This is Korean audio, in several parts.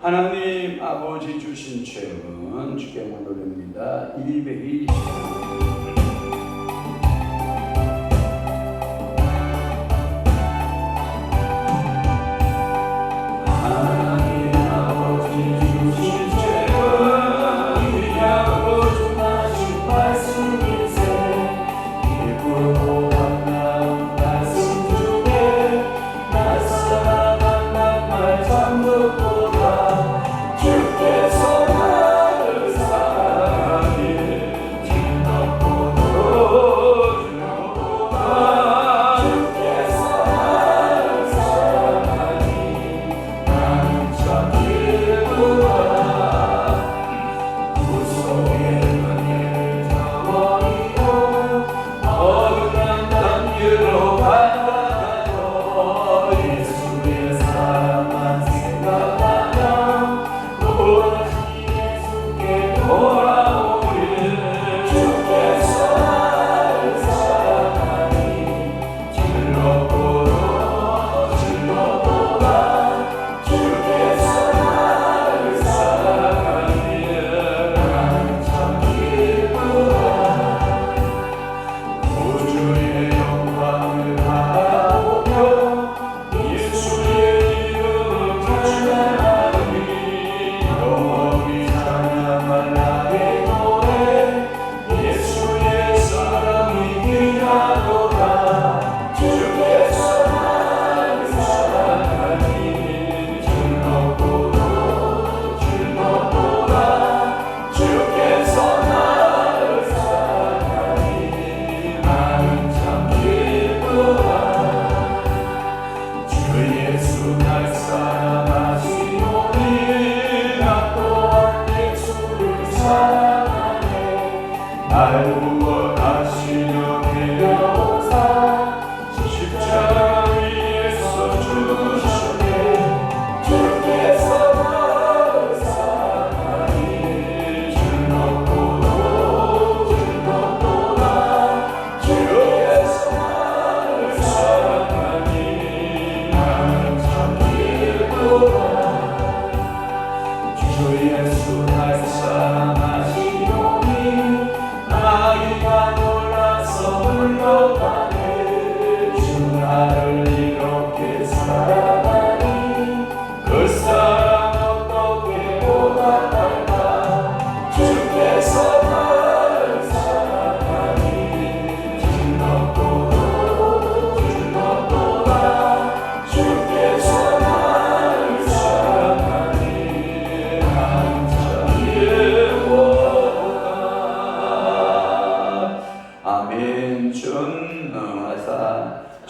하나님 아버지 주신 죄는 주께 올립니다. 220.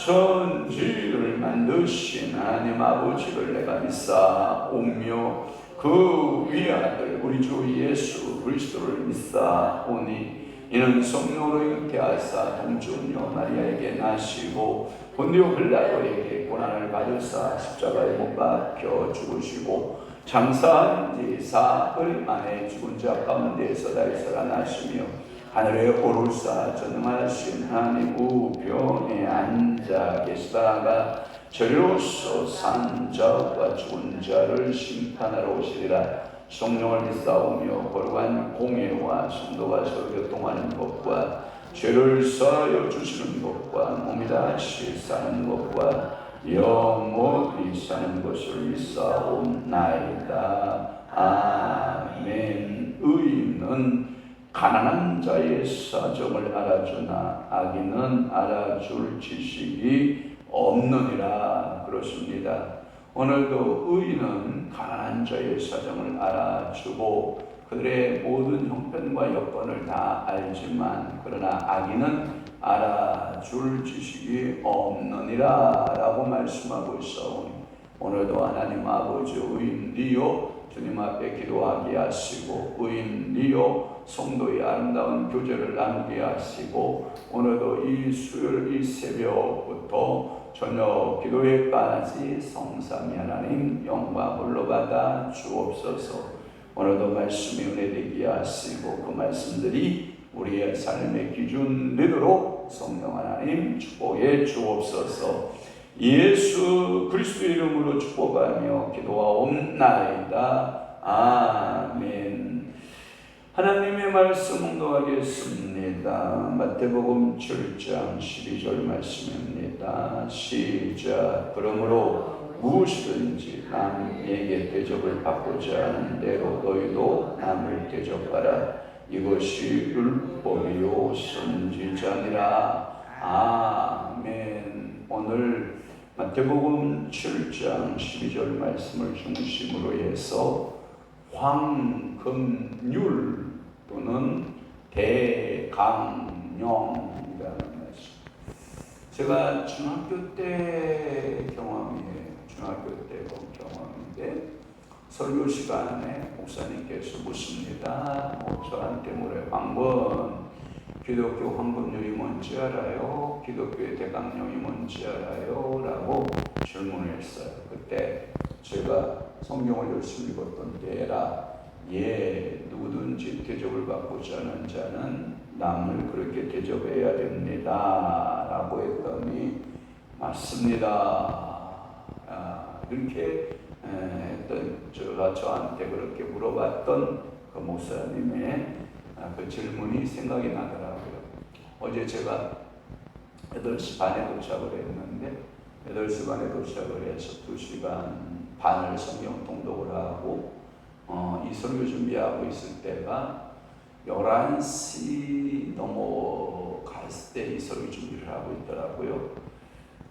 천지를 만드신 하나님 아버지를 내가 믿사오며 그 위아들 우리 주 예수 그리스도를 믿사오니 이는 성령으로 잉태 하사 동정녀 마리아에게 나시고 본디오 빌라도에게 고난을 받으사 십자가에 못 박혀 죽으시고 장사한 지 사흘 만에 죽은 자 가운데에서 다시 살아나시며 하늘에 오르사 전능하신 하나님 우편에 앉아 계시다가 저리로서 산 자와 죽은 자를 심판하러 오시리라. 성령을 믿사오며 거룩한 공예와 성도가 서로 교통하는 것과 죄를 사하여 주시는 것과 몸이 다시 사는 것과 영원히 사는 것을 믿사옵나이다. 아멘. 의인은 가난한 자의 사정을 알아주나 악인은 알아줄 지식이 없느니라. 그렇습니다. 오늘도 의인은 가난한 자의 사정을 알아주고 그들의 모든 형편과 여건을 다 알지만 그러나 악인은 알아줄 지식이 없느니라 라고 말씀하고 있사오니 오늘도 하나님 아버지 의인이요 주님 앞에 기도하게 하시고 의인이요 성도의 아름다운 교제를 나누게 하시고 오늘도 이 수요일 이 새벽부터 저녁 기도회까지 성삼위 하나님 영광을 받아 주옵소서. 오늘도 말씀이 은혜되게 하시고 그 말씀들이 우리의 삶의 기준 되도록 성령 하나님 축복해 주옵소서. 예수 그리스도의 이름으로 축복하며 기도하옵나이다. 아멘. 하나님의 말씀 묵상하겠습니다. 마태복음 7장 12절 말씀입니다. 시작. 그러므로 무엇이든지 남에게 대접을 받고자 하는 대로 너희도 남을 대접하라. 이것이 율법이요 선지자니라. 아멘. 오늘 마태복음 7장 12절 말씀을 중심으로 해서 황금률 또는 대강령이라는 말씀. 제가 중학교 때 경험이에요. 중학교 때 본 경험인데 설교 시간에 목사님께서 묻습니다. 저한테 물어요. 황금, 기독교 황금률이 뭔지 알아요? 기독교의 대강령이 뭔지 알아요? 라고 질문을 했어요. 그때 제가 성경을 열심히 읽었던 때라 누구든지 대접을 받고자 하는 자는 남을 그렇게 대접해야 됩니다 라고 했더니 맞습니다. 이렇게 했던 저한테 그렇게 물어봤던 그 목사님의 그 질문이 생각이 나더라고요. 어제 제가 8시 반에 도착을 했는데 8시 반에 도착을 해서 2시간 반을 성경 통독을 하고 이 설교 준비하고 있을 때가 11시 넘어갔을 때 이 설교 준비를 하고 있더라고요.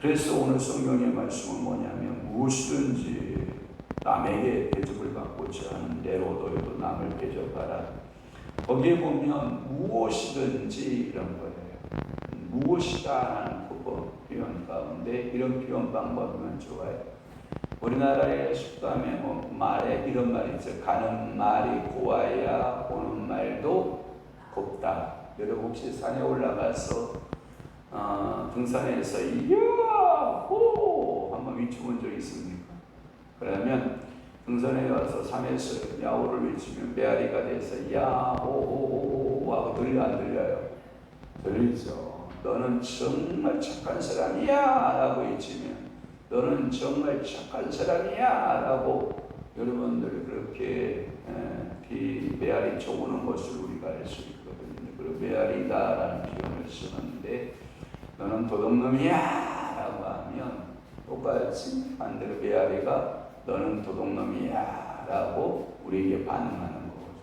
그래서 오늘 성경의 말씀은 뭐냐면 무엇이든지 남에게 대접을 받고자 하는 대로 너희도 남을 대접하라. 거기에 보면 무엇이든지 이런 거예요. 무엇이다라는 표현 가운데 이런 표현 방법이면 좋아요. 우리나라에 속담에 말에 이런 말이 있어요. 가는 말이 고와야 오는 말도 곱다. 여러분 혹시 산에 올라가서 등산에서 야호 한번 외쳐본 적 있습니까? 그러면 등산에 와서 산에서 야호를 외치면 메아리가 돼서 야호 하고 들려 안 들려요? 들리죠. 너는 정말 착한 사람이야 라고 외치면 너는 정말 착한 사람이야 라고 여러분들 그렇게 메아리 쳐오는 것을 우리가 알 수 있거든요. 그리고 메아리다 라는 표현을 쓰는데 너는 도둑놈이야 라고 하면 똑같이 반대로 메아리가 너는 도둑놈이야 라고 우리에게 반응하는 거거든요.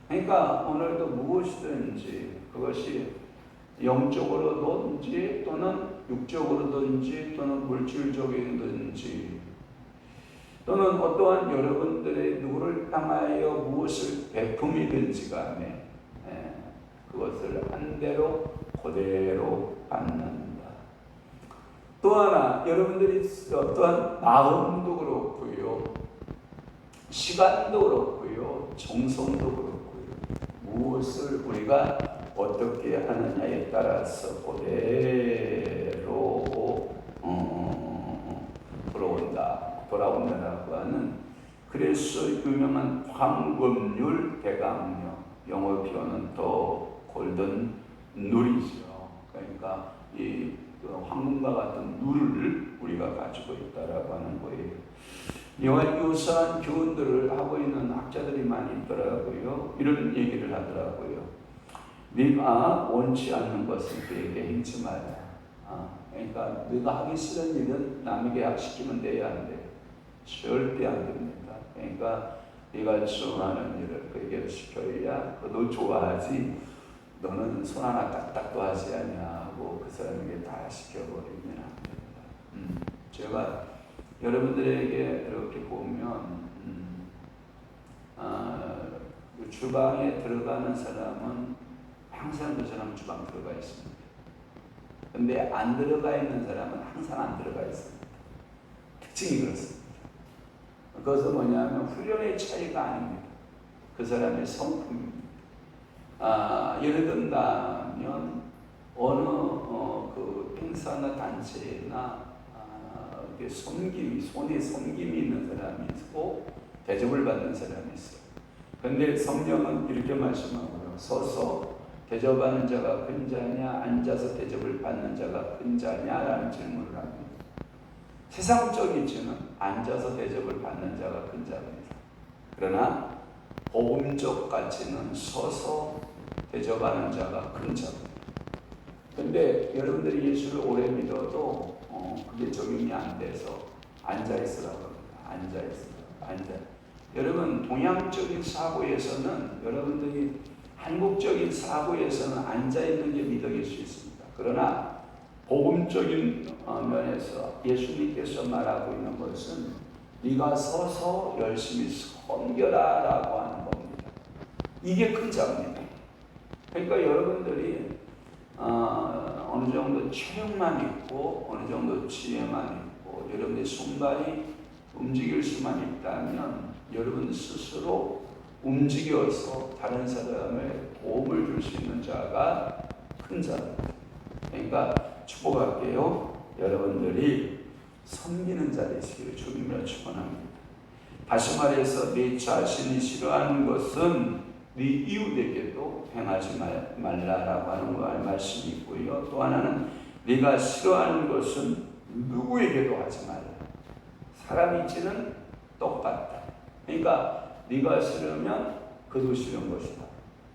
그러니까 오늘도 무엇이든지 그것이 영적으로든지 또는 육적으로든지 또는 물질적이든지 또는 어떠한 여러분들의 누구를 향하여 무엇을 베품이든지 간에 그것을 한 대로 그대로 받는다. 또 하나 여러분들이 어떠한 마음도 그렇고요, 시간도 그렇고요, 정성도 그렇고요, 무엇을 우리가 어떻게 하느냐에 따라서 그대로 돌아온다라고 하는 그래서 유명한 황금률 대강령, 영어 표현은 더 골든 룰이죠. 그러니까 이 황금과 같은 룰을 우리가 가지고 있다라고 하는 거예요. 이와 유사한 교훈들을 하고 있는 학자들이 많이 있더라고요. 이런 얘기를 하더라고요. 네가 원치 않는 것을 그에게 행치 마라. 그러니까 네가 하기 싫은 일은 남에게 시키면 돼야 안 돼. 절대 안 됩니다. 그러니까 네가 좋아하는 일을 그에게 시켜야 그도 좋아하지. 너는 손 하나 까딱도 하지 않냐고 그 사람에게 다 시켜버리면 안 됩니다. 제가 여러분들에게 이렇게 보면 주방에 들어가는 사람은 항상 그 사람 주방 들어가 있습니다. 근데 안 들어가 있는 사람은 항상 안 들어가 있습니다. 특징이 그렇습니다. 그것은 뭐냐면 훈련의 차이가 아닙니다. 그 사람의 성품입니다. 예를 든다면 어느 그 행사나 단체나 손에 섬김이 있는 사람이 있고 대접을 받는 사람이 있어요. 그런데 성경은 이렇게 말씀하고요. 서서 대접하는 자가 큰 자냐, 앉아서 대접을 받는 자가 큰 자냐라는 질문을 합니다. 세상적이지는 앉아서 대접을 받는 자가 큰 자입니다. 그러나 복음적 가치는 서서 대접하는 자가 큰 자입니다. 근데 여러분들이 예수를 오래 믿어도 그게 적용이 안 돼서 앉아있으라고 합니다. 앉아. 여러분, 동양적인 사고에서는, 여러분들이 한국적인 사고에서는 앉아있는 게 미덕일 수 있습니다. 그러나 복음적인 면에서 예수님께서 말하고 있는 것은 네가 서서 열심히 섬겨라 라고 하는 겁니다. 이게 큰 자입니다. 그러니까 여러분들이 어느 정도 체력만 있고 어느 정도 지혜만 있고 여러분의 손발이 움직일 수만 있다면 여러분 스스로 움직여서 다른 사람의 도움을 줄 수 있는 자가 큰 자입니다. 그러니까 축복할게요. 여러분들이 섬기는 자 되시기를 주님으로 축원합니다. 다시 말해서 네 자신이 싫어하는 것은 네 이웃에게도 행하지 말라라고 하는 말씀이 있고요. 또 하나는 네가 싫어하는 것은 누구에게도 하지 말라. 사람 이치는 똑같다. 그러니까 네가 싫으면 그도 싫은 것이다.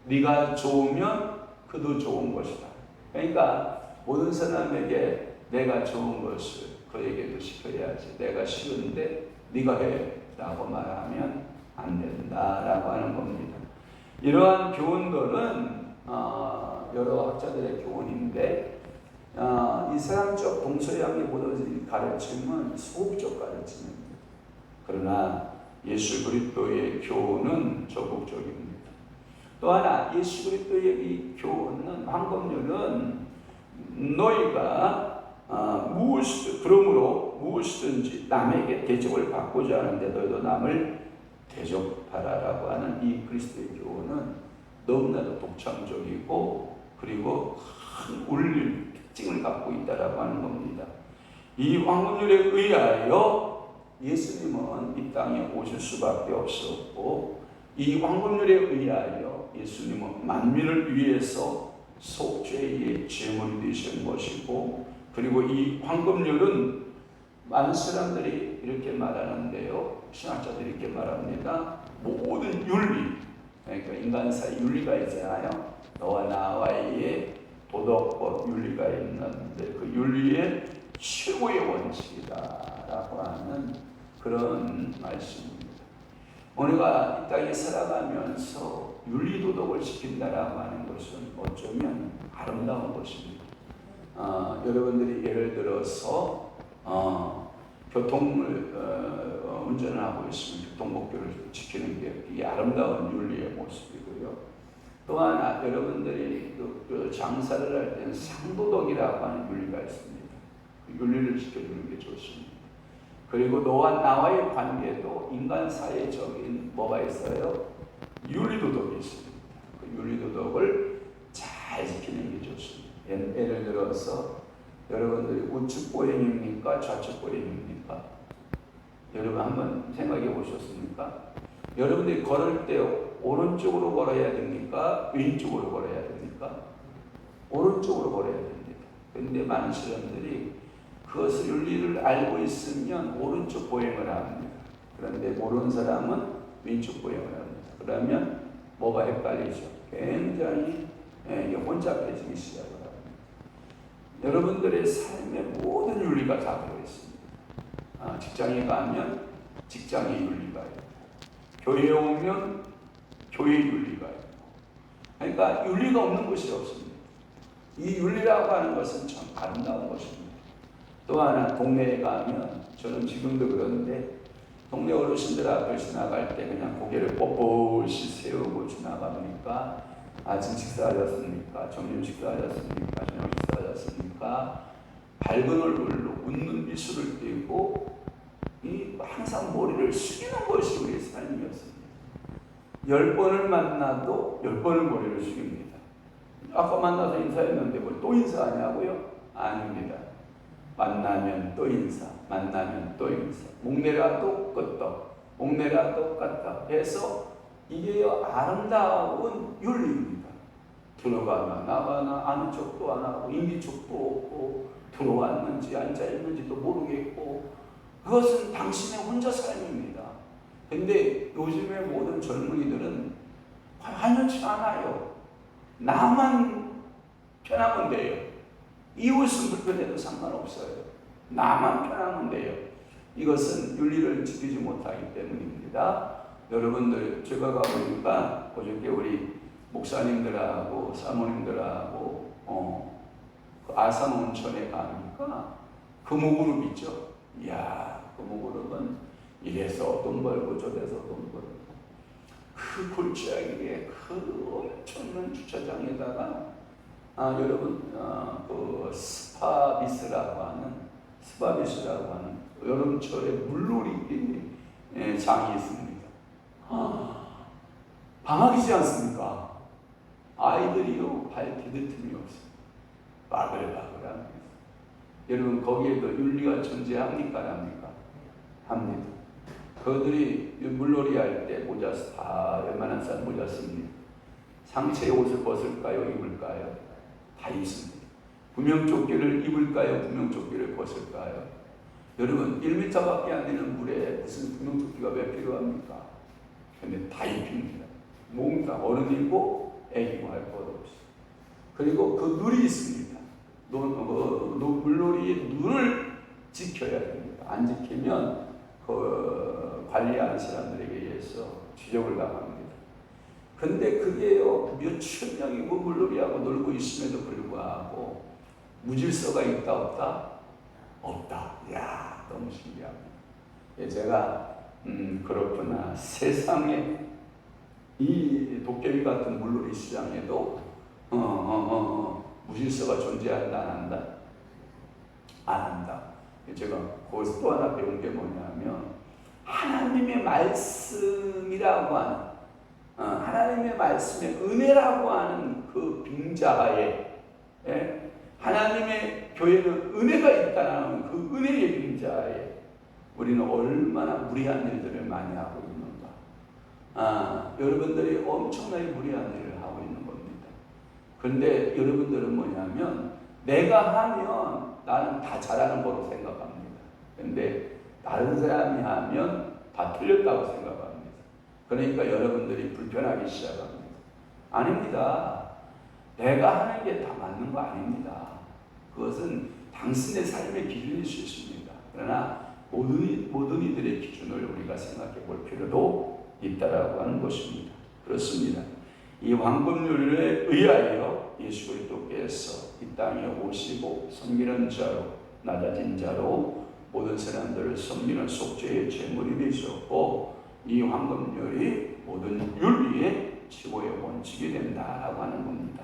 네가 좋으면 그도 좋은 것이다. 그러니까 모든 사람에게 내가 좋은 것을 그에게도 시켜야지. 내가 싫은데 네가 해 라고 말하면 안 된다라고 하는 겁니다. 이러한 교훈들은 여러 학자들의 교훈인데 이슬람적 동서양의 모든 가르침은 소극적 가르침입니다. 그러나 예수 그리스도의 교훈은 적극적입니다. 또 하나 예수 그리스도의 이 교훈은 황금률은 너희가 그러므로 무엇이든지 남에게 대접을 받고자 하는데 너희도 남을 대접하라라고 하는 이 그리스도의 교훈은 너무나도 독창적이고 그리고 큰 울림 특징을 갖고 있다라고 하는 겁니다. 이 황금률에 의하여 예수님은 이 땅에 오실 수밖에 없었고 이 황금률에 의하여 예수님은 만민을 위해서 속죄의 제물이 되신 것이고 그리고 이 황금률은 많은 사람들이 이렇게 말하는데요. 신학자들이 이렇게 말합니다. 모든 윤리, 그러니까 인간 사이 윤리가 있잖아요. 너와 나와의 도덕법 윤리가 있는데 그 윤리의 최고의 원칙이다라고 하는 그런 말씀입니다. 우리가 이 땅에 살아가면서 윤리도덕을 지킨다라고 하는 것은 어쩌면 아름다운 것입니다. 여러분들이 예를 들어서 교통을 운전을 하고 있으면 교통법규를 지키는 게 이 아름다운 윤리의 모습이고요. 또 하나 여러분들이 그 장사를 할 때는 상도덕이라고 하는 윤리가 있습니다. 그 윤리를 지켜주는 게 좋습니다. 그리고 너와 나와의 관계도 인간 사회적인 뭐가 있어요? 윤리도덕이 있습니다. 그 윤리도덕을 잘 지키는 게 좋습니다. 예를 들어서 여러분들이 우측 보행입니까? 좌측 보행입니까? 여러분 한번 생각해 보셨습니까? 여러분들이 걸을 때 오른쪽으로 걸어야 됩니까? 왼쪽으로 걸어야 됩니까? 오른쪽으로 걸어야 됩니다. 그런데 많은 사람들이 그것을 윤리를 알고 있으면 오른쪽 보행을 합니다. 그런데 모르는 사람은 왼쪽 보행을 합니다. 그러면 뭐가 헷갈리죠? 굉장히 혼잡해지기 시작을 합니다. 여러분들의 삶의 모든 윤리가 다 들어있습니다. 직장에 가면 직장의 윤리가 있고 교회에 오면 교회의 윤리가 있고 그러니까 윤리가 없는 것이 없습니다. 이 윤리라고 하는 것은 참 아름다운 것입니다. 또 하나 동네에 가면 저는 지금도 그런데 동네 어르신들 앞을 지나갈 때 그냥 고개를 뻣뻣이 세우고 지나가니까 아침 식사하셨습니까? 점심 식사하셨습니까? 저녁 식사하셨습니까? 밝은 얼굴로 웃는 미소를 띠고 항상 머리를 숙이는 것이 우리의 삶이었습니다. 10번을 만나도 10번을 머리를 숙입니다. 아까 만나서 인사했는데 뭘 또 인사하냐고요? 아닙니다. 만나면 또 인사, 만나면 또 인사. 목내라도 끄떡, 목내라도 까딱 해서 이게 아름다운 윤리입니다. 들어가나 나가나 아는 척도 안 하고 인기 척도 없고 들어왔는지 앉아있는지도 모르겠고 그것은 당신의 혼자 삶입니다. 근데 요즘의 모든 젊은이들은 환연치 않아요. 나만 편하면 돼요. 이웃은 불편해도 상관없어요. 나만 편하면 돼요. 이것은 윤리를 지키지 못하기 때문입니다. 여러분들, 제가 가보니까 어저께 우리 목사님들하고 사모님들하고 그 아산 온천에 가니까 금호그룹 있죠. 이야, 금호그룹은 이래서 돈 벌고 저래서 돈 벌고, 그 골짜기에 그 엄청난 주차장에다가 여러분 그 스파비스라고 하는 여름철에 물놀이 장이 있습니다. 방학이지 않습니까? 아이들이요 발 디딜 틈이 없어요. 바글바글합니다. 여러분, 거기에도 윤리가 존재합니까? 합니다. 그들이 물놀이 할 때 모자 다 웬만한 싼 모자 씁니다. 상체에 옷을 벗을까요? 입을까요? 다 입습니다. 구명조끼를 입을까요? 구명조끼를 벗을까요? 여러분, 1m밖에 안 되는 물에 무슨 구명조끼가 왜 필요합니까? 근데 다 입힙니다. 몽땅 어른이고 애기고 할 것 없이. 그리고 그 눈이 있습니다. 물놀이의 눈을 지켜야 됩니다. 안 지키면 그 관리하는 사람들에게 의해서 지적을 당합니다. 근데 그게요, 몇천 명이 물놀이하고 놀고 있음에도 불구하고 무질서가 있다 없다? 없다. 이야, 너무 신기합니다. 제가 그렇구나. 세상에 이 도깨비 같은 물놀이 시장에도 무질서가 존재한다, 안 한다? 안 한다. 제가 거기서 또 하나 배운 게 뭐냐면, 하나님의 말씀이라고 하는, 하나님의 말씀의 은혜라고 하는 그 빙자하에, 하나님의 교회는 은혜가 있다는 그 은혜의 빙자하에 우리는 얼마나 무리한 일들을 많이 하고 있는가. 여러분들이 엄청나게 무리한 일을 하고 있는 겁니다. 그런데 여러분들은 뭐냐면, 내가 하면 나는 다 잘하는 거로 생각합니다. 근데 다른 사람이 하면 다 틀렸다고 생각합니다. 그러니까 여러분들이 불편하기 시작합니다. 아닙니다. 내가 하는 게 다 맞는 거 아닙니다. 그것은 당신의 삶의 기준일 수 있습니다. 그러나 모든 이들의 기준을 우리가 생각해 볼 필요도 있다라고 하는 것입니다. 그렇습니다. 이 황금률에 의하여 예수 그리스도께서 이 땅에 오시고 섬기는 자로, 낮아진 자로 모든 사람들을 섬기는 속죄의 제물이 되셨고, 이 황금률이 모든 윤리의 최고의 원칙이 된다라고 하는 겁니다.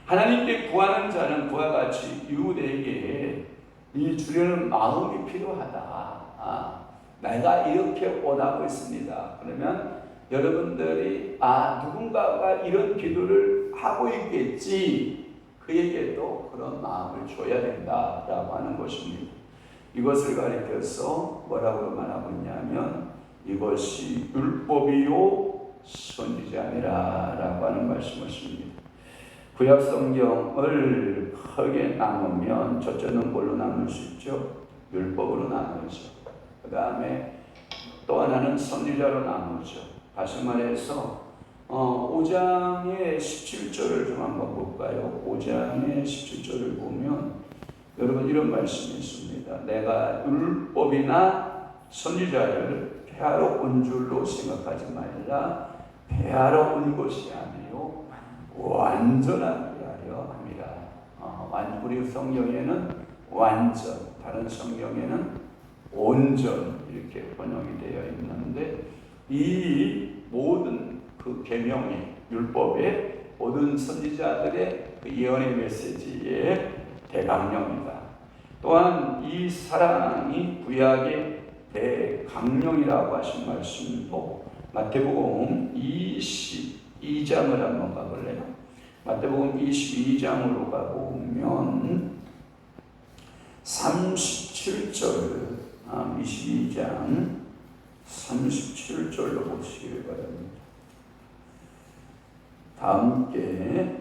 하나님께 구하는 자는 그와 같이 유대에게 이 주려는 마음이 필요하다. 내가 이렇게 원하고 있습니다. 그러면 여러분들이 누군가가 이런 기도를 하고 있겠지, 그에게도 그런 마음을 줘야 된다라고 하는 것입니다. 이것을 가리켜서 뭐라고 말하고 있냐면, 이것이 율법이요 선지자니라 라고 하는 말씀이십니다. 구약 성경을 크게 나누면 첫째는 뭘로 나눌 수 있죠? 율법으로 나누죠. 그 다음에 또 하나는 선지자로 나누죠. 다시 말해서 5장의 17절을 좀 한번 볼까요? 5장의 17절을 보면 여러분 이런 말씀이 있습니다. 내가 율법이나 선지자를 폐하러 온 줄로 생각하지 말라. 폐하러 온 것이 아니요 완전하게 하려 합니다. 우리 성경에는 완전, 다른 성경에는 온전 이렇게 번역이 되어 있는데, 이 모든 그 계명의 율법의 모든 선지자들의 그 예언의 메시지의 대강령이다. 또한 이 사랑이 구약의 대강령이라고 하신 말씀이고, 마태복음 22장을 한번 가볼래요? 마태복음 22장으로 가보면 37절, 22장 37절로 보시길 바랍니다. 다 함께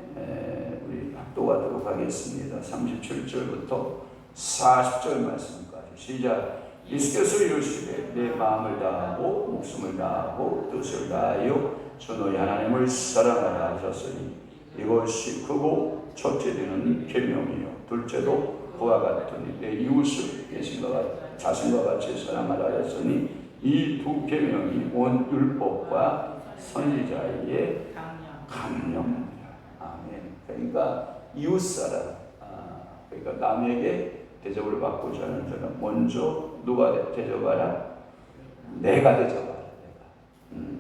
우리 합독하도록 하겠습니다. 37절부터 40절 말씀까지 시작. 예수께서 이르시되 내 마음을 다하고 목숨을 다하고 뜻을 다하여 주 너희 하나님을 사랑하라 하셨으니 이것이 크고 첫째 되는 계명이요 둘째도 그와 같으니 내 이웃을 자신과 같이 사랑하라 하셨으니 이 두 계명이 온 율법과 선지자의 강령이라. 아멘. 그러니까 이웃사랑, 그러니까 남에게 대접을 받고자 하는 사람 먼저 누가 대접하라? 내가 대접하라.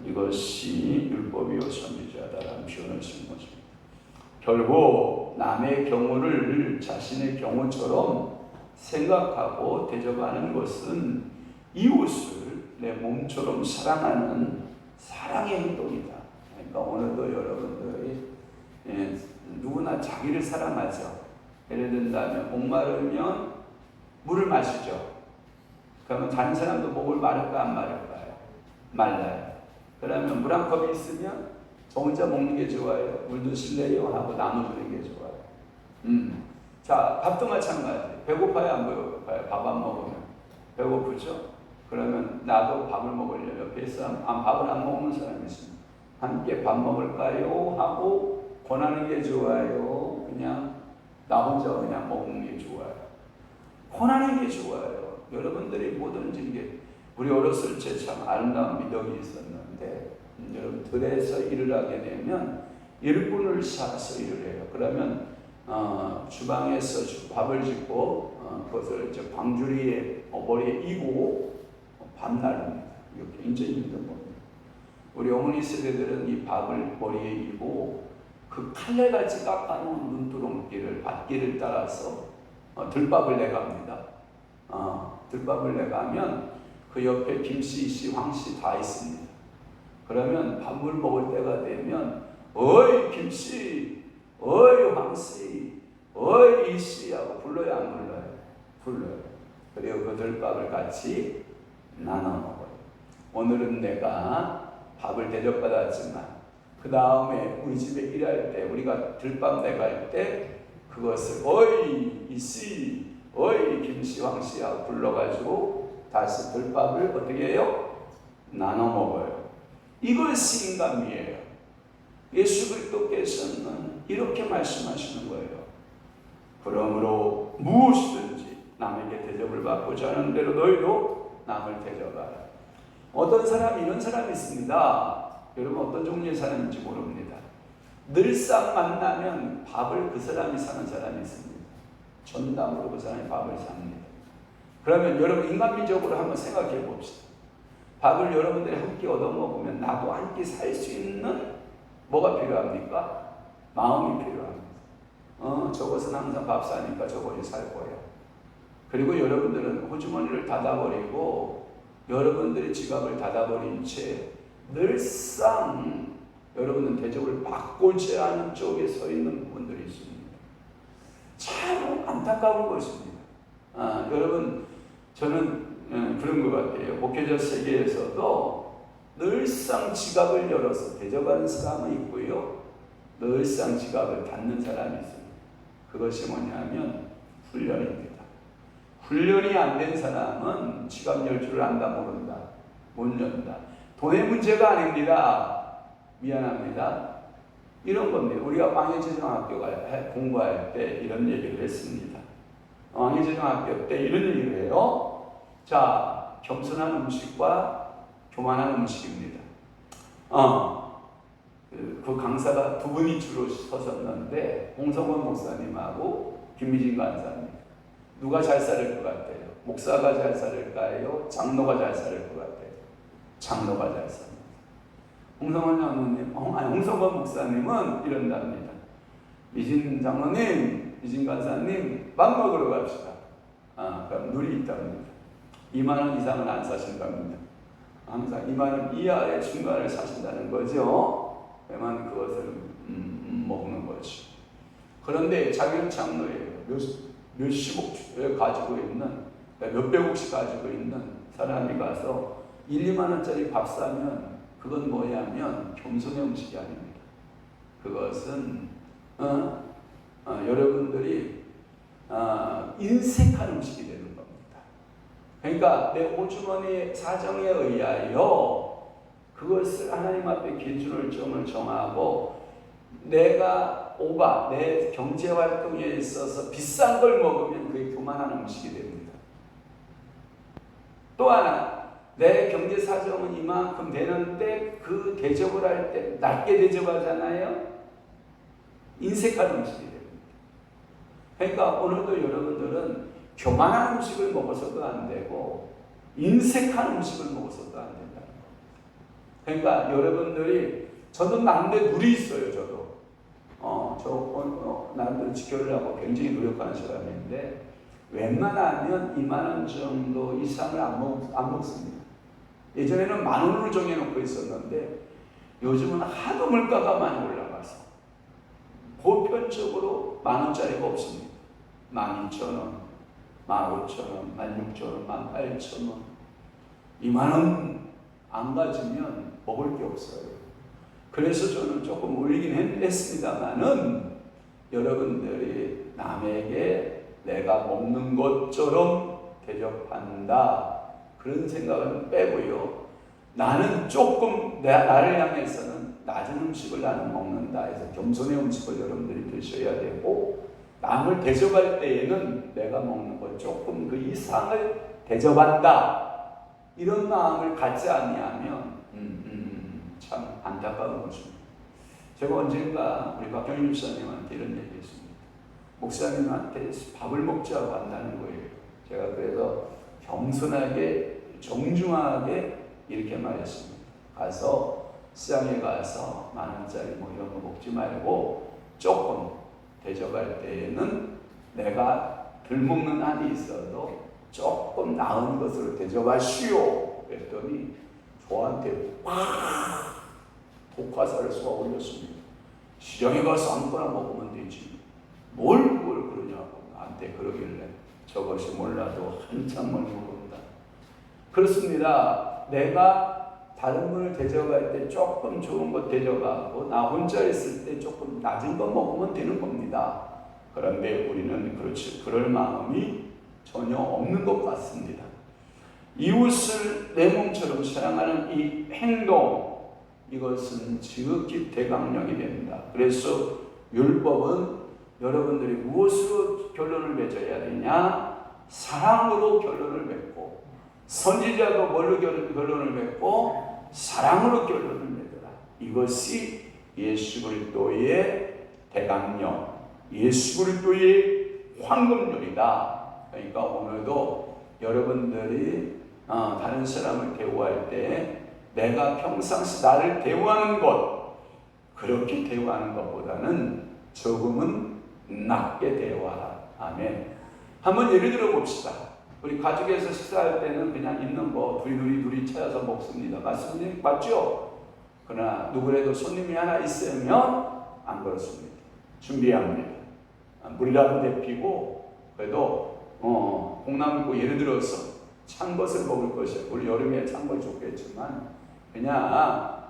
이것이 율법이요 선지자다라는 표현을 쓴 것입니다. 결국 남의 경우를 자신의 경우처럼 생각하고 대접하는 것은 이웃을 내 몸처럼 사랑하는 사랑의 행동이다. 그러니까 오늘도 여러분들이 누구나 자기를 사랑하죠. 예를 든다면 목마르면 물을 마시죠. 그러면 다른 사람도 목을 마를까 안 마를까요? 말라요. 그러면 물 한 컵이 있으면 저 혼자 먹는 게 좋아요? 물 드실래요? 하고 나누는 게 좋아요. 자, 밥도 마찬가지. 배고파요? 안 배고파요? 밥 안 먹으면 배고프죠? 그러면 나도 밥을 먹으려면 옆에 사람 밥을 안 먹는 사람이 있습니다. 함께 밥 먹을까요? 하고 권하는 게 좋아요? 그냥 나 혼자 그냥 먹는 게 좋아요? 권하는 게 좋아요. 여러분들이 뭐든지 이게 우리 어렸을 때 참 아름다운 미덕이 있었는데 여러분 들에서 일을 하게 되면 일꾼을 사서 일을 해요. 그러면 주방에서 밥을 짓고 그것을 이제 광주리에 머리에 이고 밤날입니다. 이거 굉장히 힘든 겁니다. 우리 어머니 세대들은 이 밥을 머리에 이고 그 칼레같이 깎아놓은 눈두렁기를 밭길을 따라서 들밥을 내갑니다. 들밥을 내가면 그 옆에 김씨, 황씨 다 있습니다. 그러면 밥을 먹을 때가 되면 어이 김씨, 어이 황씨, 어이 이씨 하고 불러요 안 불러요? 불러요. 그리고 그 들밥을 같이 나눠 먹어요. 오늘은 내가 밥을 대접받았지만 그 다음에 우리 집에 일할 때 우리가 들밥 내갈 때 그것을 어이 이씨, 어이 김씨, 황씨 하고 불러가지고 다시 들밥을 어떻게 해요? 나눠 먹어요. 이것이 인간미예요. 예수 그리스도께서는 이렇게 말씀하시는 거예요. 그러므로 무엇이든지 남에게 대접을 받고자 하는 대로 너희도 남을 대접하라. 어떤 사람이 이런 사람이 있습니다. 여러분 어떤 종류의 사람인지 모릅니다. 늘상 만나면 밥을 그 사람이 사는 사람이 있습니다. 전담으로 그 사람이 밥을 삽니다. 그러면 여러분 인간미적으로 한번 생각해 봅시다. 밥을 여러분들이 한 끼 얻어먹으면 나도 한 끼 살 수 있는 뭐가 필요합니까? 마음이 필요합니다. 저것은 항상 밥 사니까 저것이 살 거예요. 그리고 여러분들은 호주머니를 닫아버리고 여러분들의 지갑을 닫아버린 채 늘상 여러분은 대접을 받고자 하는 쪽에 서 있는 분들이 있습니다. 참 안타까운 것입니다. 여러분 저는 그런 것 같아요. 목회자 세계에서도 늘상 지갑을 열어서 대접하는 사람은 있고요. 늘상 지갑을 닫는 사람이 있습니다. 그것이 뭐냐면 훈련입니다. 훈련이 안 된 사람은 지갑 열 줄을 안다 모른다. 못 연다. 돈의 문제가 아닙니다. 미안합니다. 이런 겁니다. 우리가 왕해제중학교 공부할 때 이런 얘기를 했습니다. 왕해제중학교 때 이런 얘기를 해요. 자, 겸손한 음식과 교만한 음식입니다. 그 강사가 두 분이 주로 서셨는데 홍성원 목사님하고 김미진 강사님. 누가 잘 살을 것 같아요? 목사가 잘 살을까요? 장로가 잘 살을 것 같아요? 장로가 잘 삽니다. 홍성원 장로님, 홍성원 목사님은 이런답니다. 미진 장로님, 미진 간사님, 밥 먹으러 갑시다. 그럼 룰이 있답니다. 2만 원 이상은 안 사신답니다. 항상 2만 원 이하의 중간을 사신다는 거죠. 그만 그것을 먹는 거죠. 그런데 자기는 장로예요. 몇십억을 가지고 있는, 몇백억씩 가지고 있는 사람이 가서 1, 2만 원짜리 밥 사면 그건 뭐냐면 겸손의 음식이 아닙니다. 그것은 여러분들이 인색한 음식이 되는 겁니다. 그러니까 내 호주머니 사정에 의하여 그것을 하나님 앞에 기준을 점을 정하고 내가 내 경제 활동에 있어서 비싼 걸 먹으면 그게 교만한 음식이 됩니다. 또 하나, 내 경제 사정은 이만큼 되는데 그 대접을 할 때 낮게 대접하잖아요. 인색한 음식이 됩니다. 그러니까 오늘도 여러분들은 교만한 음식을 먹어서도 안 되고 인색한 음식을 먹어서도 안 된다. 그러니까 여러분들이, 저도 나름대로 누리 있어요. 저도 나름대로 지켜려고 굉장히 노력하는 사람인데 웬만하면 2만 원 정도 이상을 안 먹습니다. 예전에는 10,000원으로 정해놓고 있었는데 요즘은 하도 물가가 많이 올라가서 보편적으로 10,000원짜리가 없습니다. 12,000원, 15,000원, 16,000원, 18,000원, 2만원 안 가지면 먹을 게 없어요. 그래서 저는 조금 올리긴 했습니다만은 여러분들이 남에게 내가 먹는 것처럼 대접한다 그런 생각은 빼고요. 나는 조금 나를 향해서는 낮은 음식을 나는 먹는다 해서 겸손의 음식을 여러분들이 드셔야 되고, 남을 대접할 때에는 내가 먹는 것 조금 그 이상을 대접한다 이런 마음을 갖지 아니하면 참 안타까운 것입니다. 제가 언젠가 우리 박경림 목사님한테 이런 얘기 했습니다. 목사님한테 밥을 먹자고 한다는 거예요. 제가 그래서 겸손하게 정중하게 이렇게 말했습니다. 가서 시장에 가서 10,000원짜리 뭐 이런 거 먹지 말고 조금 대접할 때에는 내가 덜 먹는 한이 있어도 조금 나은 것으로 대접하시오. 그랬더니 저한테 팍 독화살을 쏘아 올렸습니다. 시장에 가서 아무거나 먹으면 되지 뭘 그걸 그러냐고 나한테 그러길래 저것이 몰라도 한참을 모른다. 그렇습니다. 내가 다른 분을 대접할 때 조금 좋은 것 대접하고 나 혼자 있을 때 조금 낮은 거 먹으면 되는 겁니다. 그런데 우리는 그럴 마음이 전혀 없는 것 같습니다. 이웃을 내 몸처럼 사랑하는 이 행동, 이것은 지극히 대강령이 됩니다. 그래서 율법은 여러분들이 무엇으로 결론을 맺어야 되냐? 사랑으로 결론을 맺고, 선지자도 뭘로 결론을 맺고? 사랑으로 결론을 맺어라. 이것이 예수 그리스도의 대강령, 예수 그리스도의 황금률이다. 그러니까 오늘도 여러분들이 다른 사람을 대우할 때 내가 평상시 나를 대우하는 것, 그렇게 대우하는 것보다는 조금은 낮게 대우하라. 아멘. 한번 예를 들어 봅시다. 우리 가족에서 식사할 때는 그냥 있는 거 둘이 찾아서 먹습니다. 맞죠? 그러나 누구라도 손님이 하나 있으면 안 그렇습니다. 준비합니다. 물이라도 데피고, 그래도 콩나물국 예를 들어서 찬 것을 먹을 것이에요. 우리 여름에 찬 것이 좋겠지만 그냥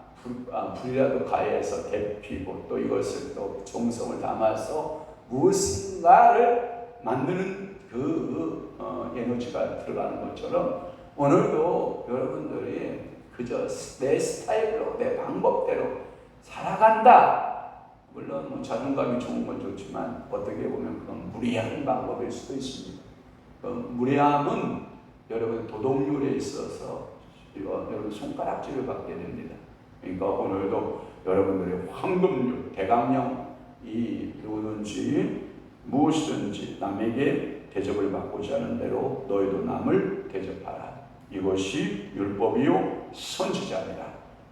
불이라도 가해서 데피고 또 이것을 또 정성을 담아서 무엇인가를 만드는 그 에너지가 들어가는 것처럼 오늘도 여러분들이 그저 내 스타일로 내 방법대로 살아간다. 물론 뭐 자존감이 좋은 건 좋지만 어떻게 보면 그건 무리한 방법일 수도 있습니다. 무리함은 여러분 도덕률에 있어서 여러분 손가락질을 받게 됩니다. 그러니까 오늘도 여러분들의 황금률, 대강령, 이 누구든지 무엇이든지 남에게 대접을 받고자 하는 대로 너희도 남을 대접하라. 이것이 율법이요 선지자니라.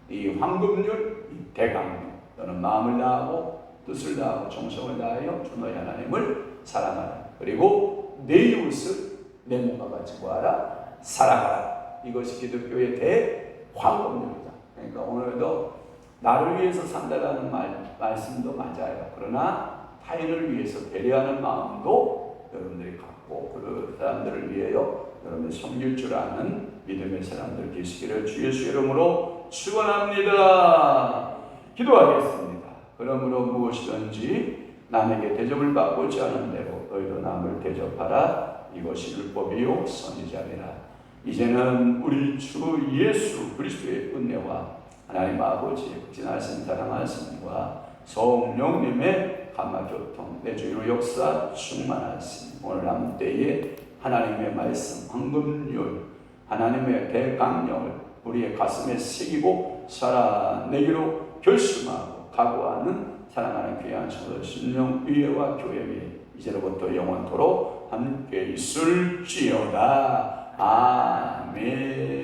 이 황금률, 이 대강령, 너는 마음을 다하고 뜻을 다하고 정성을 다하여 주 너희 하나님을 사랑하라. 그리고 내 이웃을 내 몸과 같이 구하라. 사랑하라. 이것이 기독교의 대황금률이다. 그러니까 오늘도 나를 위해서 산다라는 말씀도 맞아요. 그러나 타인을 위해서 배려하는 마음도 여러분들이 갖고 그 사람들을 위하여 여러분들 섬길 줄 아는 믿음의 사람들 계시기를 주 예수 이름으로 축원합니다. 기도하겠습니다. 그러므로 무엇이든지 남에게 대접을 받고자 하는 대로 너희도 남을 대접하라. 이것이 율법이요 선지자니라. 이제는 우리 주 예수 그리스도의 은혜와 하나님 아버지의 극진하신 사랑하심과 성령님의 감화교통 내 주위로 역사 충만하심 오늘 남은 때에 하나님의 말씀 황금률 하나님의 대강령을 우리의 가슴에 새기고 살아내기로 결심하고 각오하는 사랑하는 귀한 성도 심령 위에와 교회 위에 이제로부터 영원토록 함께 있을지어다. 아멘.